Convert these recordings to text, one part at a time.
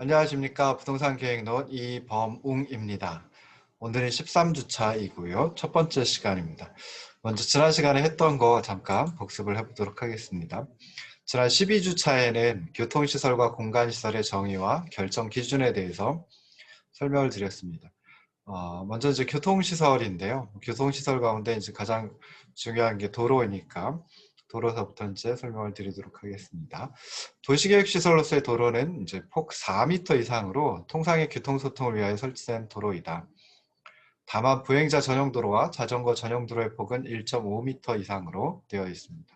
안녕하십니까. 부동산 계획론 이범웅입니다. 오늘은 13주차이고요. 첫 번째 시간입니다. 먼저 지난 시간에 했던 거 잠깐 복습을 해보도록 하겠습니다. 지난 12주차에는 교통시설과 공간시설의 정의와 결정 기준에 대해서 설명을 드렸습니다. 먼저 이제 교통시설인데요. 교통시설 가운데 이제 가장 중요한 게 도로이니까 도로서부터 이제 설명을 드리도록 하겠습니다. 도시계획시설로서의 도로는 이제 폭 4m 이상으로 통상의 교통소통을 위하여 설치된 도로이다. 다만 보행자 전용 도로와 자전거 전용 도로의 폭은 1.5m 이상으로 되어 있습니다.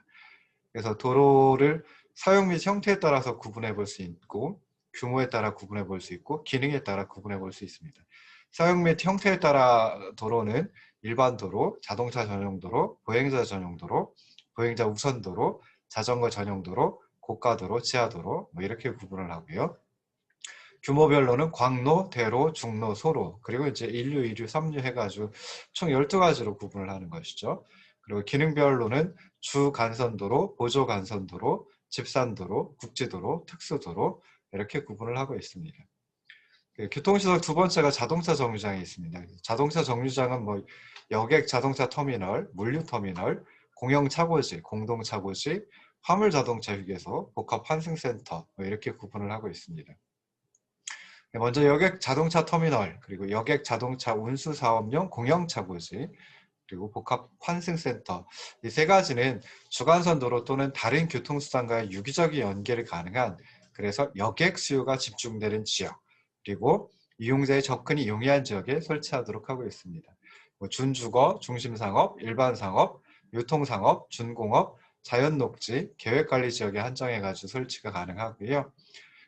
그래서 도로를 사용 및 형태에 따라서 구분해 볼 수 있고, 규모에 따라 구분해 볼 수 있고, 기능에 따라 구분해 볼 수 있습니다. 사용 및 형태에 따라 도로는 일반 도로, 자동차 전용 도로, 보행자 전용 도로, 보행자 우선 도로, 자전거 전용 도로, 고가도로, 지하도로 뭐 이렇게 구분을 하고요. 규모별로는 광로, 대로, 중로, 소로, 그리고 이제 1류, 2류, 3류 해가지고 총 12가지로 구분을 하는 것이죠. 그리고 기능별로는 주간선도로, 보조간선도로, 집산도로, 국지도로, 특수도로 이렇게 구분을 하고 있습니다. 교통시설 두 번째가 자동차 정류장이 있습니다. 자동차 정류장은 뭐 여객 자동차 터미널, 물류터미널, 공영차고지, 공동차고지, 화물자동차 휴게소, 복합환승센터 뭐 이렇게 구분을 하고 있습니다. 먼저 여객 자동차 터미널, 그리고 여객 자동차 운수사업용 공영차고지, 그리고 복합 환승센터 이 세 가지는 주간선 도로 또는 다른 교통수단과의 유기적인 연결이 가능한, 그래서 여객 수요가 집중되는 지역, 그리고 이용자의 접근이 용이한 지역에 설치하도록 하고 있습니다. 준주거, 중심상업, 일반상업, 유통상업, 준공업, 자연녹지, 계획관리지역에 한정해가지고 설치가 가능하고요.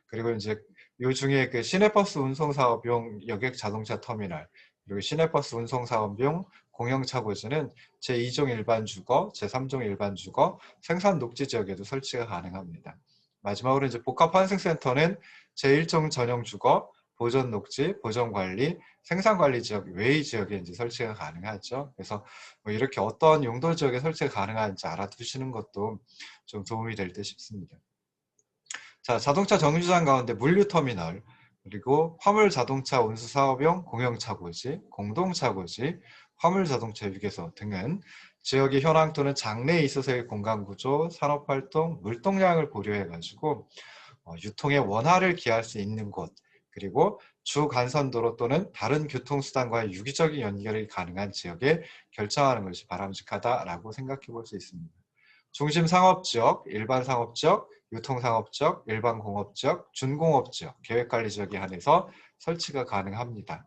그리고 이제 요 중에 그 시내버스 운송사업용 여객 자동차 터미널, 그리고 시내버스 운송사업용 공영차고지는 제2종 일반주거, 제3종 일반주거, 생산 녹지 지역에도 설치가 가능합니다. 마지막으로 이제 복합환승센터는 제1종 전용주거, 보전 녹지, 보전 관리, 생산 관리 지역 외의 지역에 이제 설치가 가능하죠. 그래서 뭐 이렇게 어떤 용도 지역에 설치가 가능한지 알아두시는 것도 좀 도움이 될 듯 싶습니다. 자, 자동차 정류장 가운데 물류터미널, 그리고 화물자동차 운수사업용 공영차고지, 공동차고지, 화물자동차 휴게소 등은 지역의 현황 또는 장래에 있어서의 공간구조, 산업활동, 물동량을 고려해가지고 유통의 원활을 기할 수 있는 곳, 그리고 주간선도로 또는 다른 교통수단과의 유기적인 연결이 가능한 지역에 결정하는 것이 바람직하다라고 생각해 볼 수 있습니다. 중심 상업지역, 일반 상업지역, 유통상업지역, 일반 공업지역, 준공업지역, 계획관리지역에 한해서 설치가 가능합니다.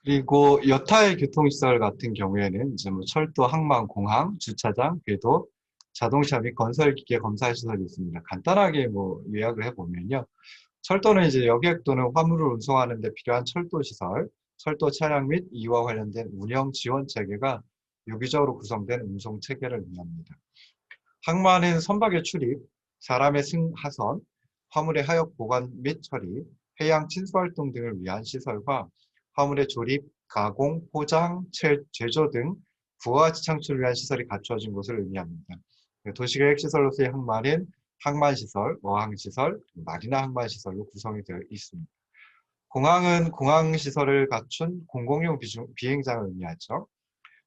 그리고 여타의 교통시설 같은 경우에는 이제 뭐 철도, 항만, 공항, 주차장, 궤도, 자동차 및 건설기계 검사시설이 있습니다. 간단하게 뭐 요약을 해보면요. 철도는 이제 여객 또는 화물을 운송하는 데 필요한 철도 시설, 철도 차량 및 이와 관련된 운영 지원 체계가 유기적으로 구성된 운송 체계를 의미합니다. 항만은 선박의 출입, 사람의 승하선, 화물의 하역 보관 및 처리, 해양 친수 활동 등을 위한 시설과 화물의 조립, 가공, 포장, 제조 등 부가가치 창출을 위한 시설이 갖추어진 것을 의미합니다. 도시계획 시설로서의 항만은 항만시설, 어항시설, 마리나 항만시설로 구성이 되어 있습니다. 공항은 공항시설을 갖춘 공공용 비행장을 의미하죠.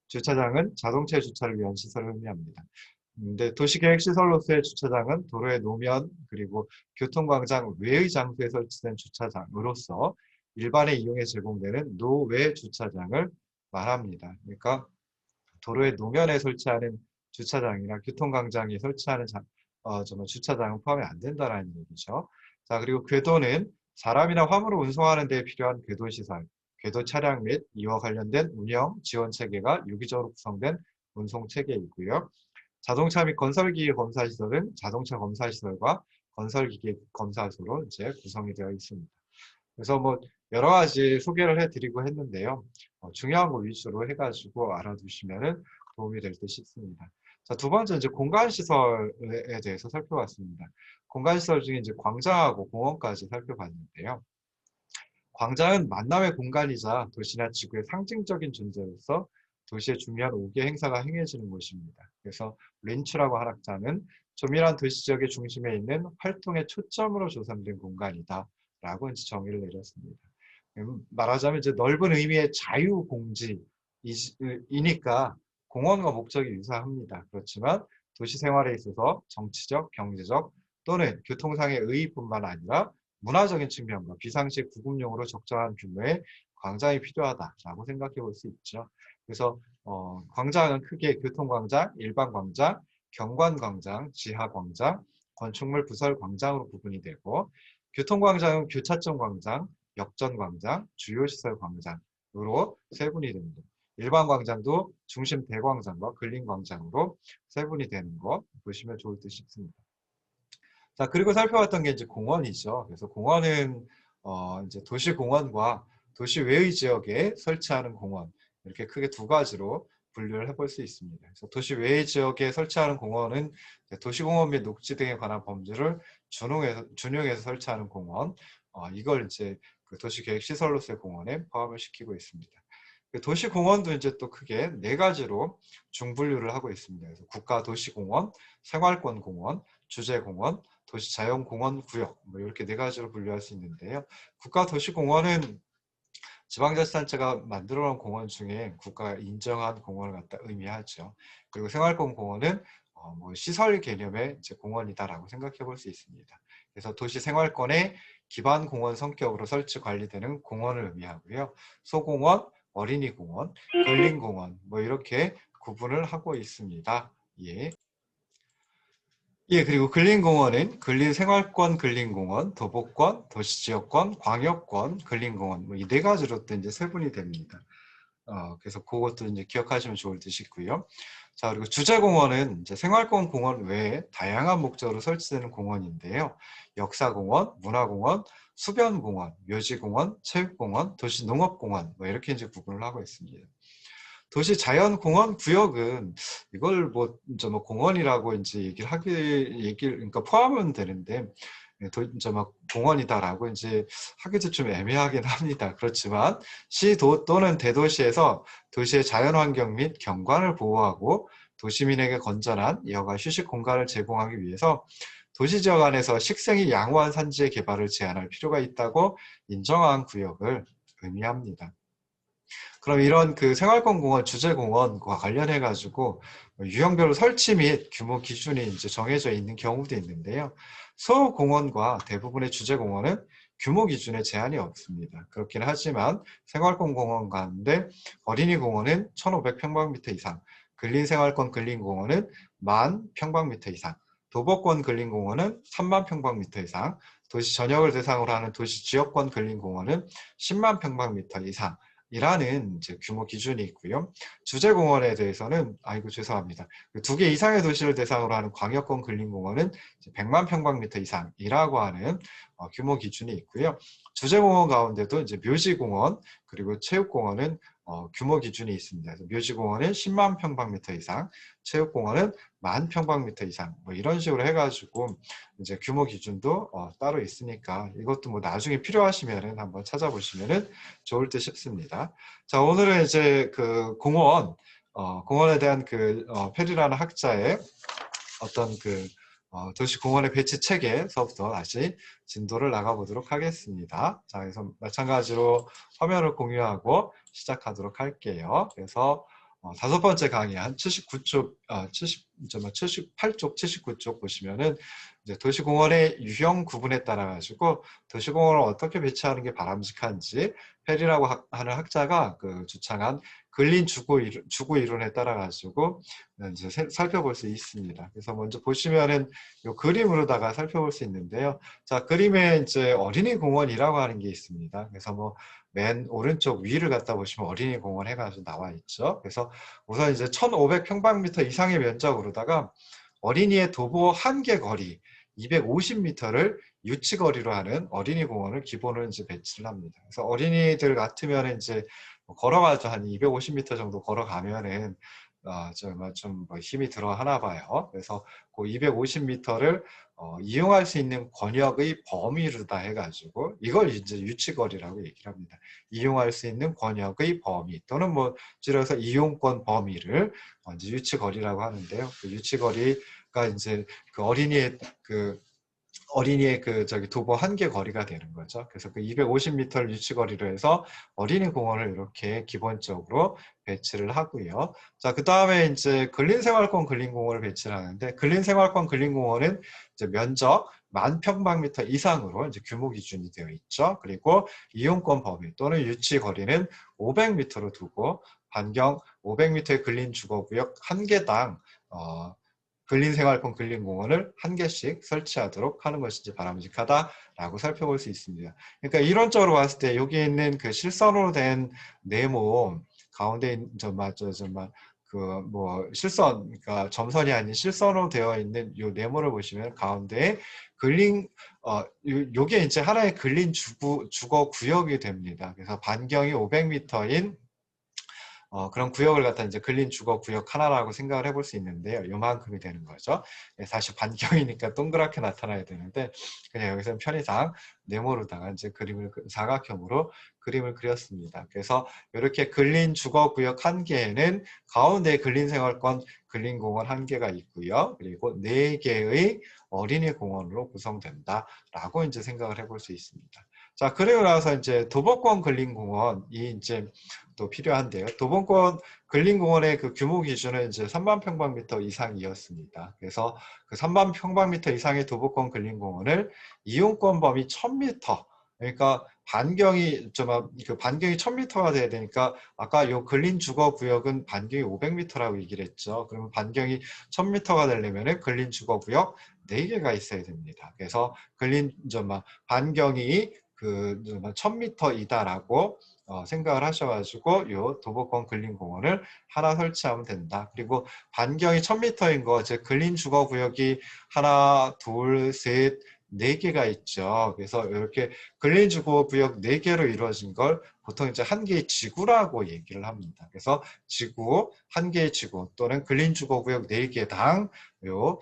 주차장은 자동차 주차를 위한 시설을 의미합니다. 근데 도시계획 시설로서의 주차장은 도로의 노면 그리고 교통광장 외의 장소에 설치된 주차장으로서 일반의 이용에 제공되는 노외 주차장을 말합니다. 그러니까 도로의 노면에 설치하는 주차장이나 교통광장에 설치하는 정말 주차장은 포함이 안 된다는 얘기죠. 자, 그리고 궤도는 사람이나 화물을 운송하는 데 필요한 궤도시설, 궤도 차량 및 이와 관련된 운영, 지원 체계가 유기적으로 구성된 운송 체계이고요. 자동차 및 건설기계 검사시설은 자동차 검사시설과 건설기계 검사소로 이제 구성이 되어 있습니다. 그래서 뭐 여러 가지 소개를 해드리고 했는데요. 중요한 거 위주로 해가지고 알아두시면 도움이 될 듯 싶습니다. 자, 두 번째 이제 공간시설에 대해서 살펴봤습니다. 공간시설 중에 이제 광장하고 공원까지 살펴봤는데요. 광장은 만남의 공간이자 도시나 지구의 상징적인 존재로서 도시의 중요한 5개 행사가 행해지는 곳입니다. 그래서 린츠라고 한 학자는 조밀한 도시 지역의 중심에 있는 활동의 초점으로 조성된 공간이다 라고 이제 정의를 내렸습니다. 말하자면 이제 넓은 의미의 자유공지이니까 공원과 목적이 유사합니다. 그렇지만 도시 생활에 있어서 정치적, 경제적 또는 교통상의 의의뿐만 아니라 문화적인 측면과 비상식 구급용으로 적정한 규모의 광장이 필요하다라고 생각해 볼 수 있죠. 그래서 광장은 크게 교통광장, 일반광장, 경관광장, 지하광장, 건축물 부설광장으로 구분이 되고 교통광장은 교차점 광장, 역전광장, 주요시설 광장으로 세분이 됩니다. 일반 광장도 중심 대광장과 근린광장으로 세분이 되는 거 보시면 좋을 듯 싶습니다. 자, 그리고 살펴봤던 게 이제 공원이죠. 그래서 공원은 이제 도시공원과 도시 외의 지역에 설치하는 공원 이렇게 크게 두 가지로 분류를 해볼 수 있습니다. 그래서 도시 외의 지역에 설치하는 공원은 도시공원 및 녹지 등에 관한 범주를 준용해서 설치하는 공원, 이걸 이제 그 도시계획시설로서의 공원에 포함을 시키고 있습니다. 도시공원도 이제 또 크게 네 가지로 중분류를 하고 있습니다. 그래서 국가도시공원, 생활권공원, 주재공원, 도시자연공원 구역 뭐 이렇게 네 가지로 분류할 수 있는데요. 국가도시공원은 지방자치단체가 만들어 놓은 공원 중에 국가가 인정한 공원을 갖다 의미하죠. 그리고 생활권 공원은 뭐 시설 개념의 이제 공원이다라고 생각해 볼 수 있습니다. 그래서 도시 생활권의 기반 공원 성격으로 설치 관리되는 공원을 의미하고요. 소공원, 어린이공원, 근린공원 뭐 이렇게 구분을 하고 있습니다. 예. 예, 그리고 근린공원은 근린생활권 근린공원, 도보권, 도시지역권, 광역권 근린공원 뭐 이 네 가지로 또 이제 세분이 됩니다. 그래서 그것도 이제 기억하시면 좋을 듯 싶고요. 자, 그리고 주재공원은 이제 생활권 공원 외에 다양한 목적으로 설치되는 공원인데요. 역사공원, 문화공원, 수변공원, 묘지공원, 체육공원, 도시농업공원 뭐 이렇게 이제 구분을 하고 있습니다. 도시자연공원 구역은 이걸 뭐 공원이라고 이제 그러니까 포함은 되는데 이제 막 공원이다라고 이제 하기도 좀 애매하긴 합니다. 그렇지만 시도 또는 대도시에서 도시의 자연환경 및 경관을 보호하고 도시민에게 건전한 여가 휴식 공간을 제공하기 위해서 도시지역 안에서 식생이 양호한 산지의 개발을 제한할 필요가 있다고 인정한 구역을 의미합니다. 그럼 이런 그 생활권 공원, 주재공원과 관련해 가지고 유형별로 설치 및 규모 기준이 이제 정해져 있는 경우도 있는데요. 소공원과 대부분의 주재공원은 규모 기준에 제한이 없습니다. 그렇긴 하지만 생활권 공원 가운데 어린이 공원은 1,500평방미터 이상, 근린생활권 근린공원은 10,000평방미터 이상, 도보권 근린공원은 30,000평방미터 이상, 도시 전역을 대상으로 하는 도시 지역권 근린공원은 10만 평방미터 이상 이라는 이제 규모 기준이 있고요. 주재공원에 대해서는 죄송합니다. 두 개 이상의 도시를 대상으로 하는 광역권 근린공원은 100만 평방미터 이상이라고 하는 규모 기준이 있고요. 주재공원 가운데도 이제 묘지공원 그리고 체육공원은 규모 기준이 있습니다. 그래서 묘지공원은 10만 평방미터 이상, 체육공원은 10,000평방미터 이상 뭐 이런 식으로 해가지고 이제 규모 기준도 따로 있으니까 이것도 뭐 나중에 필요하시면은 한번 찾아보시면은 좋을 듯 싶습니다. 자, 오늘은 이제 그 공원에 대한 그 페리라는 학자의 어떤 그 도시 공원의 배치 체계에서부터 다시 진도를 나가보도록 하겠습니다. 자, 그래서 마찬가지로 화면을 공유하고 시작하도록 할게요. 그래서 다섯 번째 강의 한 78쪽, 79쪽 보시면은 이제 도시공원의 유형 구분에 따라 가지고 도시공원을 어떻게 배치하는 게 바람직한지 페리라고 하는 학자가 그 주창한 근린 주거 이론에 따라 가지고 이제 살펴볼 수 있습니다. 그래서 먼저 보시면은 이 그림으로다가 살펴볼 수 있는데요. 자, 그림에 이제 어린이 공원이라고 하는 게 있습니다. 그래서 뭐 맨 오른쪽 위를 갖다 보시면 어린이 공원 해가지고 나와 있죠. 그래서 우선 이제 1,500평방미터 이상의 면적으로다가 어린이의 도보 한 개 거리 250m를 유치거리로 하는 어린이 공원을 기본으로 이제 배치를 합니다. 그래서 어린이들 같으면 이제 걸어가서 한 250m 정도 걸어가면은 정말 좀 뭐 힘이 들어 하나 봐요. 그래서 그 250m를 이용할 수 있는 권역의 범위로다 해가지고 이걸 이제 유치거리라고 얘기를 합니다. 이용할 수 있는 권역의 범위 또는 뭐 줄여서 이용권 범위를 이제 유치거리라고 하는데요. 그 유치거리가 이제 그 어린이의 그 도보 한 개 거리가 되는 거죠. 그래서 그 250m를 유치거리로 해서 어린이 공원을 이렇게 기본적으로 배치를 하고요. 자, 그 다음에 이제 근린생활권 근린공원을 배치를 하는데, 근린생활권 근린공원은 이제 면적 10,000평방미터 이상으로 이제 규모 기준이 되어 있죠. 그리고 이용권 범위 또는 유치 거리는 500m로 두고 반경 500m의 근린 주거구역 한 개당 근린생활권 근린공원을 한 개씩 설치하도록 하는 것이 이제 바람직하다라고 살펴볼 수 있습니다. 그러니까 이론적으로 봤을 때 여기 있는 그 실선으로 된 네모 가운데 실선, 그러니까 점선이 아닌 실선으로 되어 있는 이 네모를 보시면 가운데에 요게 이제 하나의 근린 주거 구역이 됩니다. 그래서 반경이 500m인 그런 구역을 갖다 이제 근린 주거 구역 하나라고 생각을 해볼 수 있는데요. 요만큼이 되는 거죠. 사실 반경이니까 동그랗게 나타나야 되는데 그냥 여기서는 편의상 네모로다가 이제 사각형으로 그림을 그렸습니다. 그래서 이렇게 근린 주거 구역 한 개에는 가운데 근린생활권 근린공원 한 개가 있고요. 그리고 4개의 어린이 공원으로 구성된다라고 이제 생각을 해볼 수 있습니다. 자, 그리고 나서 이제 도보권 근린공원이 이제 또 필요한데요. 도보권 근린공원의 그 규모 기준은 이제 3만 평방미터 이상이었습니다. 그래서 그 3만 평방미터 이상의 도보권 근린공원을 이용권 범위 1000m, 그러니까 반경이 1000m가 돼야 되니까 아까 요 근린 주거 구역은 반경이 500m라고 얘기를 했죠. 그러면 반경이 1000m가 되려면은 근린 주거 구역 4개가 있어야 됩니다. 그래서 반경이 1000m이다라고 생각을 하셔가지고 요 도보권 근린공원을 하나 설치하면 된다. 그리고 반경이 1000m인 거, 즉 근린 주거 구역이 하나, 둘, 셋, 4개가 있죠. 그래서 이렇게 근린 주거 구역 4개로 이루어진 걸 보통 이제 한 개의 지구라고 얘기를 합니다. 그래서 지구, 한 개의 지구 또는 근린 주거 구역 4개당 요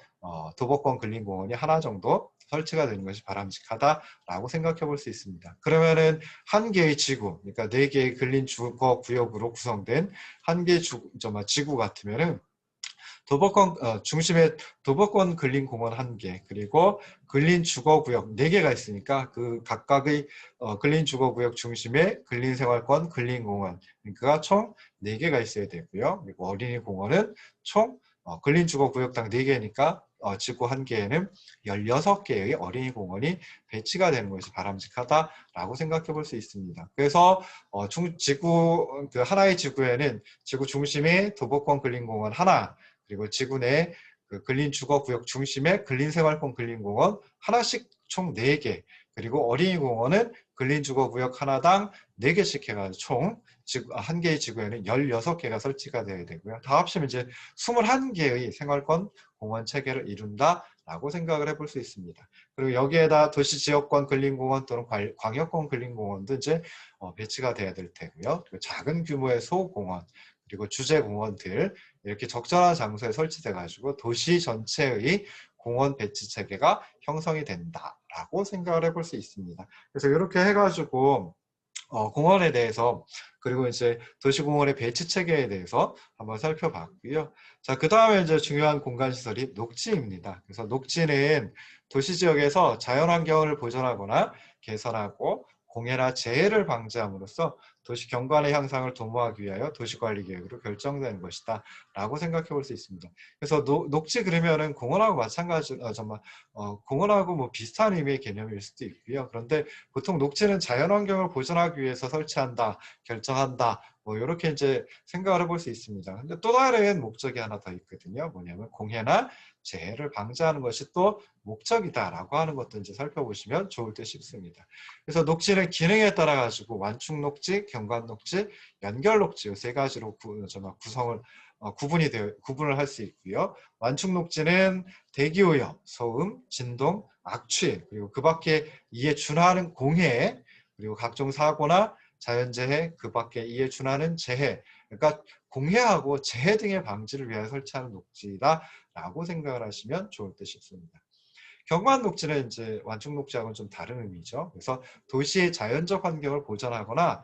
도보권 근린공원이 하나 정도 설치가 되는 것이 바람직하다라고 생각해 볼 수 있습니다. 그러면은 한 개의 지구, 그러니까 4개의 근린 주거 구역으로 구성된 한 개의 지구 같으면은 중심에 도보권 근린공원 1개, 그리고 근린 주거구역 4개가 있으니까 그 각각의 근린 주거구역 중심에 근린생활권 근린공원, 그러니까 총 4개가 있어야 되고요. 그리고 어린이공원은 총 근린 주거구역당 4개니까 지구 1개에는 16개의 어린이공원이 배치가 되는 것이 바람직하다라고 생각해 볼 수 있습니다. 그래서 그 하나의 지구에는 지구 중심에 도보권 근린공원 하나, 그리고 지구 내 그 근린 주거구역 중심에 근린생활권 근린공원 하나씩 총 4개, 그리고 어린이공원은 근린 주거구역 하나당 4개씩 해가지고 총 한 개의 지구에는 16개가 설치가 되어야 되고요. 다 합치면 이제 21개의 생활권 공원 체계를 이룬다라고 생각을 해볼 수 있습니다. 그리고 여기에다 도시지역권 근린공원 또는 광역권 근린공원도 이제 배치가 돼야 될 테고요. 그리고 작은 규모의 소공원, 그리고 주제공원들 이렇게 적절한 장소에 설치돼 가지고 도시 전체의 공원 배치 체계가 형성이 된다라고 생각을 해볼 수 있습니다. 그래서 이렇게 해가지고 공원에 대해서, 그리고 이제 도시공원의 배치 체계에 대해서 한번 살펴봤고요. 자, 그 다음에 이제 중요한 공간시설이 녹지입니다. 그래서 녹지는 도시지역에서 자연환경을 보존하거나 개선하고 공해나 재해를 방지함으로써 도시 경관의 향상을 도모하기 위하여 도시관리계획으로 결정되는 것이다 라고 생각해 볼 수 있습니다. 그래서 녹지 그러면은 공원하고 마찬가지로 공원하고 뭐 비슷한 의미의 개념일 수도 있고요. 그런데 보통 녹지는 자연환경을 보존하기 위해서 설치한다, 결정한다, 뭐 이렇게 이제 생각을 해볼 수 있습니다. 근데 또 다른 목적이 하나 더 있거든요. 뭐냐면 공해나 재해를 방지하는 것이 또 목적이다라고 하는 것도 이제 살펴보시면 좋을 듯 싶습니다. 그래서 녹지는 기능에 따라 가지고 완충 녹지, 경관 녹지, 연결 녹지 이 3가지로 구분을 할 수 있고요. 완충 녹지는 대기오염, 소음, 진동, 악취, 그리고 그 밖에 이에 준하는 공해, 그리고 각종 사고나 자연재해, 그 밖에 이에 준하는 재해, 그러니까 공해하고 재해 등의 방지를 위하여 설치하는 녹지다라고 생각을 하시면 좋을 듯 싶습니다. 경관 녹지는 이제 완충 녹지하고는 좀 다른 의미죠. 그래서 도시의 자연적 환경을 보존하거나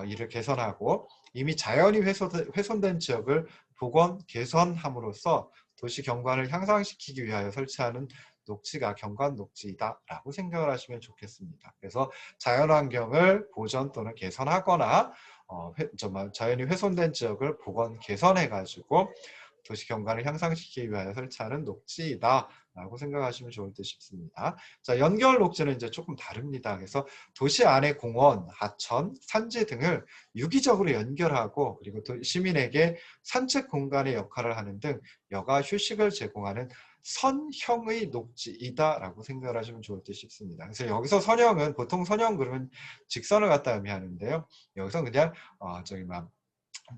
이를 개선하고 이미 자연이 훼손된 지역을 복원, 개선함으로써 도시 경관을 향상시키기 위하여 설치하는 녹지가 경관 녹지다라고 생각을 하시면 좋겠습니다. 그래서 자연 환경을 보존 또는 개선하거나 자연이 훼손된 지역을 복원, 개선해 가지고 도시 경관을 향상시키기 위하여 설치하는 녹지이다라고 생각하시면 좋을 듯 싶습니다. 자, 연결 녹지는 이제 조금 다릅니다. 그래서 도시 안의 공원, 하천, 산지 등을 유기적으로 연결하고 그리고 또 시민에게 산책 공간의 역할을 하는 등 여가 휴식을 제공하는 선형의 녹지이다라고 생각을 하시면 좋을 듯 싶습니다. 그래서 여기서 선형은 보통 선형 그러면 직선을 갖다 의미하는데요. 여기서 그냥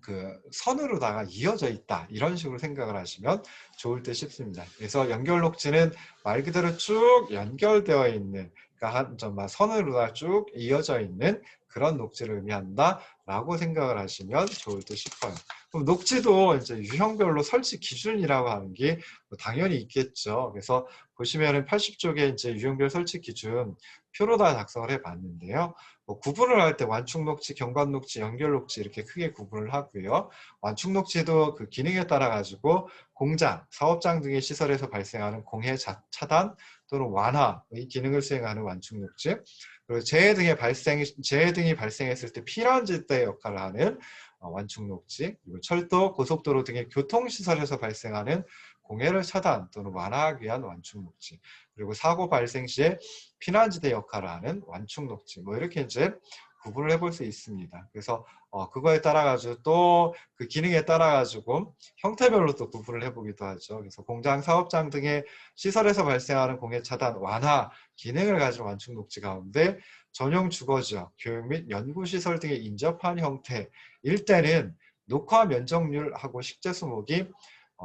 그 선으로다가 이어져 있다 이런 식으로 생각을 하시면 좋을 듯 싶습니다. 그래서 연결 녹지는 말 그대로 쭉 연결되어 있는 그러니까 선으로다가 쭉 이어져 있는 그런 녹지를 의미한다라고 생각을 하시면 좋을 듯 싶어요. 그럼 녹지도 이제 유형별로 설치 기준이라고 하는 게 당연히 있겠죠. 그래서 보시면은 80쪽에 이제 유형별 설치 기준 표로 다 작성을 해봤는데요. 구분을 할 때 완충 녹지, 경관 녹지, 연결 녹지 이렇게 크게 구분을 하고요. 완충 녹지도 그 기능에 따라 가지고 공장, 사업장 등의 시설에서 발생하는 공해 차단 또는 완화의 기능을 수행하는 완충 녹지, 그리고 재해 등이 발생했을 때 피난지대 역할을 하는 완충 녹지, 그리고 철도, 고속도로 등의 교통시설에서 발생하는 공해를 차단 또는 완화하기 위한 완충 녹지, 그리고 사고 발생 시에 피난지대 역할을 하는 완충 녹지, 이렇게 이제 구분을 해볼 수 있습니다. 그래서 그거에 따라 가지고 또 그 기능에 따라 가지고 형태별로 또 구분을 해보기도 하죠. 그래서 공장, 사업장 등의 시설에서 발생하는 공해 차단, 완화 기능을 가진 완충 녹지 가운데 전용 주거지역, 교육 및 연구시설 등에 인접한 형태일 때는 녹화 면적률하고 식재 수목이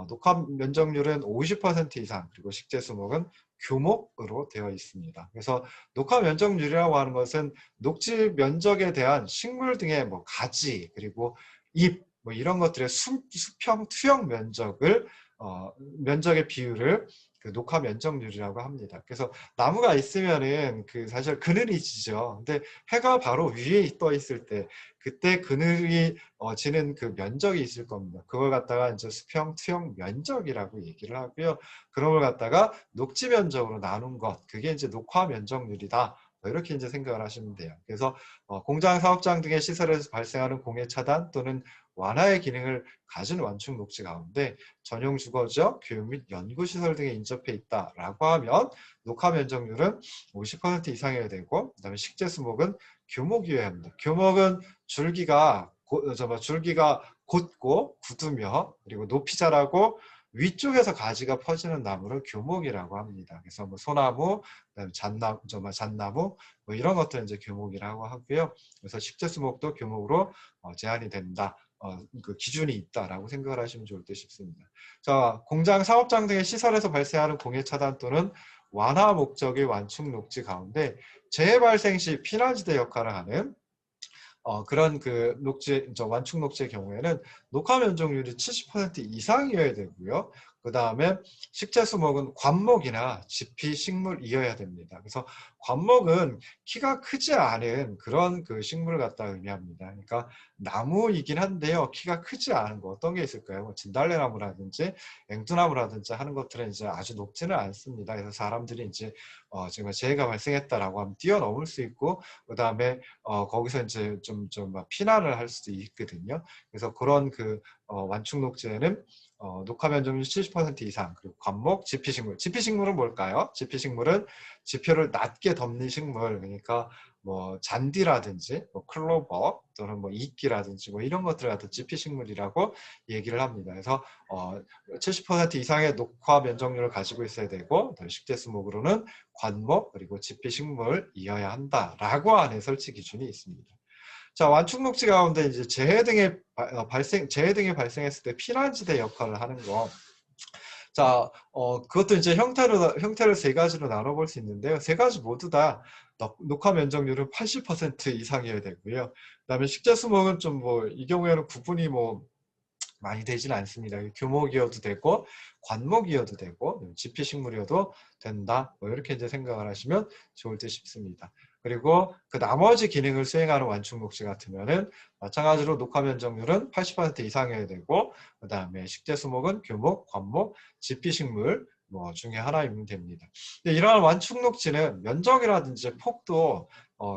녹화 면적률은 50% 이상, 그리고 식재 수목은 교목으로 되어 있습니다. 그래서 녹화 면적률이라고 하는 것은 녹지 면적에 대한 식물 등의 가지 그리고 잎 이런 것들의 수평 투영 면적의 비율을 그 녹화 면적률이라고 합니다. 그래서 나무가 있으면은 그 사실 그늘이 지죠. 근데 해가 바로 위에 떠 있을 때 그때 그늘이 지는 그 면적이 있을 겁니다. 그걸 갖다가 이제 수평 투영 면적이라고 얘기를 하고요. 그런 걸 갖다가 녹지 면적으로 나눈 것, 그게 이제 녹화 면적률이다. 이렇게 이제 생각을 하시면 돼요. 그래서 공장, 사업장 등의 시설에서 발생하는 공해 차단 또는 완화의 기능을 가진 완충 녹지 가운데 전용 주거지역, 교육 및 연구시설 등에 인접해 있다라고 하면 녹화 면적률은 50% 이상이어야 되고, 그다음에 식재 수목은 교목이어야 합니다. 교목은 줄기가 곧고 굳으며 그리고 높이 자라고 위쪽에서 가지가 퍼지는 나무를 교목이라고 합니다. 그래서 소나무, 그다음에 잣나무 이런 것들은 이제 교목이라고 하고요. 그래서 식재 수목도 교목으로 제한이 된다. 그 기준이 있다라고 생각을 하시면 좋을 듯 싶습니다. 자, 공장, 사업장 등의 시설에서 발생하는 공해 차단 또는 완화 목적의 완충 녹지 가운데 재해 발생 시 피난지대 역할을 하는 그런 그 완충 녹지의 경우에는 녹화 면적률이 70% 이상이어야 되고요. 그 다음에 식재 수목은 관목이나 지피 식물이어야 됩니다. 그래서 관목은 키가 크지 않은 그런 그 식물을 갖다 의미합니다. 그러니까 나무이긴 한데요, 키가 크지 않은 거 어떤 게 있을까요? 진달래나무라든지 앵두나무라든지 하는 것들은 이제 아주 높지는 않습니다. 그래서 사람들이 이제 지금 재해가 발생했다라고 하면 뛰어넘을 수 있고, 그 다음에 거기서 이제 좀 피난을 할 수도 있거든요. 그래서 그런 그 완충 녹지에는 녹화 면적률 70% 이상, 그리고 관목, 지피식물. 지피식물은 뭘까요? 지피식물은 지표를 낮게 덮는 식물, 그러니까 잔디라든지 클로버 또는 이끼라든지 이런 것들을 갖다 지피식물이라고 얘기를 합니다. 그래서 70% 이상의 녹화 면적률을 가지고 있어야 되고, 식재 수목으로는 관목 그리고 지피식물이어야 한다라고 하는 설치 기준이 있습니다. 자, 완충 녹지 가운데 이제 재해 등이 발생했을 때 피난지대 역할을 하는 거. 자, 그것도 이제 형태를 세 가지로 나눠볼 수 있는데요. 세 가지 모두 다 녹화 면적률은 80% 이상이어야 되고요. 그다음에 식재 수목은 좀 뭐 이 경우에는 구분이 뭐 많이 되지는 않습니다. 교목이어도 되고 관목이어도 되고 지피식물이어도 된다. 뭐 이렇게 이제 생각을 하시면 좋을 듯 싶습니다. 그리고 그 나머지 기능을 수행하는 완충목지 같으면은 마찬가지로 녹화 면적률은 80% 이상이어야 되고, 그 다음에 식재 수목은 교목, 관목, 지피식물 뭐 중에 하나이면 됩니다. 근데 이러한 완충목지는 면적이라든지 폭도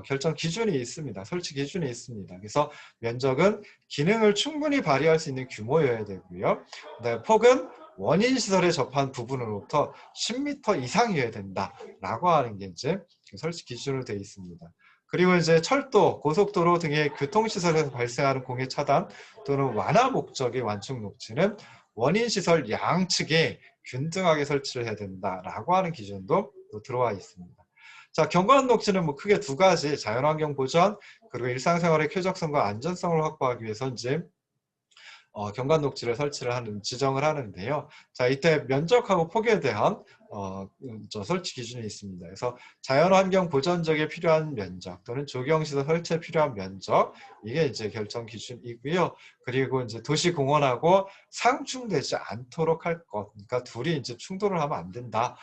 결정 기준이 있습니다. 설치 기준이 있습니다. 그래서 면적은 기능을 충분히 발휘할 수 있는 규모여야 되고요. 그다음에 폭은 원인 시설에 접한 부분으로부터 10m 이상이어야 된다라고 하는 게 이제 설치 기준으로 되어 있습니다. 그리고 이제 철도, 고속도로 등의 교통시설에서 발생하는 공해 차단 또는 완화 목적의 완충 녹지는 원인 시설 양측에 균등하게 설치를 해야 된다라고 하는 기준도 또 들어와 있습니다. 자, 경관 녹지는 뭐 크게 두 가지, 자연환경 보전 그리고 일상생활의 쾌적성과 안전성을 확보하기 위해서 이제 경관 녹지를 지정을 하는데요. 자, 이때 면적하고 폭에 대한 설치 기준이 있습니다. 그래서 자연환경 보전적에 필요한 면적 또는 조경시설 설치에 필요한 면적, 이게 이제 결정 기준이고요. 그리고 이제 도시공원하고 상충되지 않도록 할 것, 그러니까 둘이 이제 충돌을 하면 안 된다.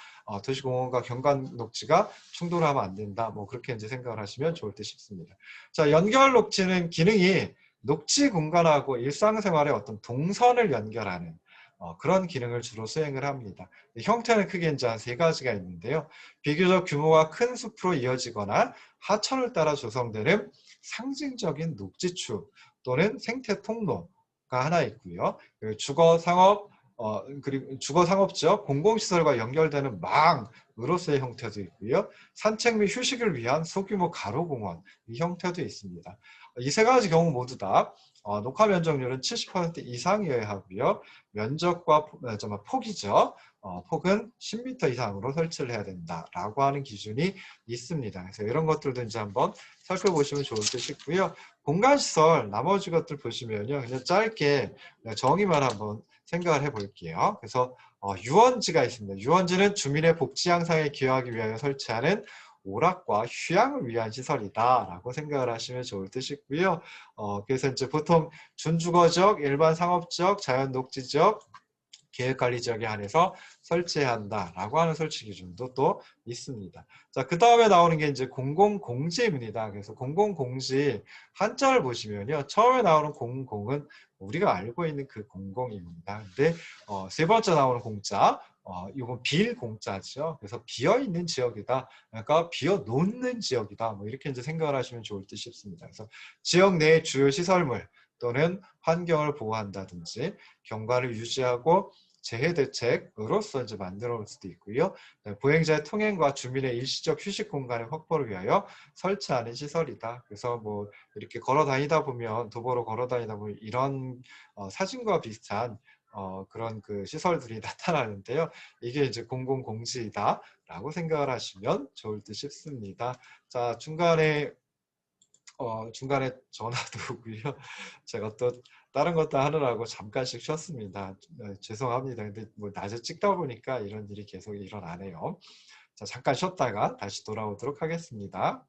도시공원과 경관 녹지가 충돌을 하면 안 된다. 뭐 그렇게 이제 생각을 하시면 좋을 듯 싶습니다. 자, 연결 녹지는 기능이 녹지 공간하고 일상생활의 어떤 동선을 연결하는 그런 기능을 주로 수행을 합니다. 형태는 크게 이제 한 세 가지가 있는데요. 비교적 규모가 큰 숲으로 이어지거나 하천을 따라 조성되는 상징적인 녹지축 또는 생태 통로가 하나 있고요. 그리고 그리고 주거 상업지역 공공시설과 연결되는 망으로서의 형태도 있고요. 산책 및 휴식을 위한 소규모 가로공원, 이 형태도 있습니다. 이 세 가지 경우 모두 다 녹화 면적률은 70% 이상이어야 하고요. 면적과 폭이죠. 폭은 10m 이상으로 설치를 해야 된다라고 하는 기준이 있습니다. 그래서 이런 것들도 이제 한번 살펴보시면 좋을 듯 싶고요. 공간시설 나머지 것들 보시면요. 그냥 짧게 정의만 한번 생각을 해볼게요. 그래서 유원지가 있습니다. 유원지는 주민의 복지 향상에 기여하기 위하여 설치하는 오락과 휴양을 위한 시설이다라고 생각을 하시면 좋을 듯 싶고요. 그래서 이제 보통 준주거지역, 일반 상업지역, 자연녹지지역, 계획관리지역에 한해서 설치해야 한다라고 하는 설치 기준도 또 있습니다. 자, 그 다음에 나오는 게 이제 공공공지입니다. 그래서 공공공지 한자를 보시면요. 처음에 나오는 공공은 우리가 알고 있는 그 공공입니다. 근데 세 번째 나오는 공자, 이건 빌공자죠. 그래서 비어있는 지역이다. 그러니까 비어놓는 지역이다. 뭐 이렇게 이제 생각을 하시면 좋을 듯 싶습니다. 그래서 지역 내 주요 시설물 또는 환경을 보호한다든지 경관을 유지하고 재해 대책으로서 이제 만들어 올 수도 있고요. 보행자의 통행과 주민의 일시적 휴식 공간의 확보를 위하여 설치하는 시설이다. 그래서 뭐 이렇게 걸어 다니다 보면 도보로 걸어 다니다 보면 이런 사진과 비슷한 그런 그 시설들이 나타나는데요. 이게 이제 공공공지이다라고 생각을 하시면 좋을 듯 싶습니다. 자, 중간에 전화도 오고요. 제가 또 다른 것도 하느라고 잠깐씩 쉬었습니다. 죄송합니다. 근데 뭐 낮에 찍다 보니까 이런 일이 계속 일어나네요. 자, 잠깐 쉬었다가 다시 돌아오도록 하겠습니다.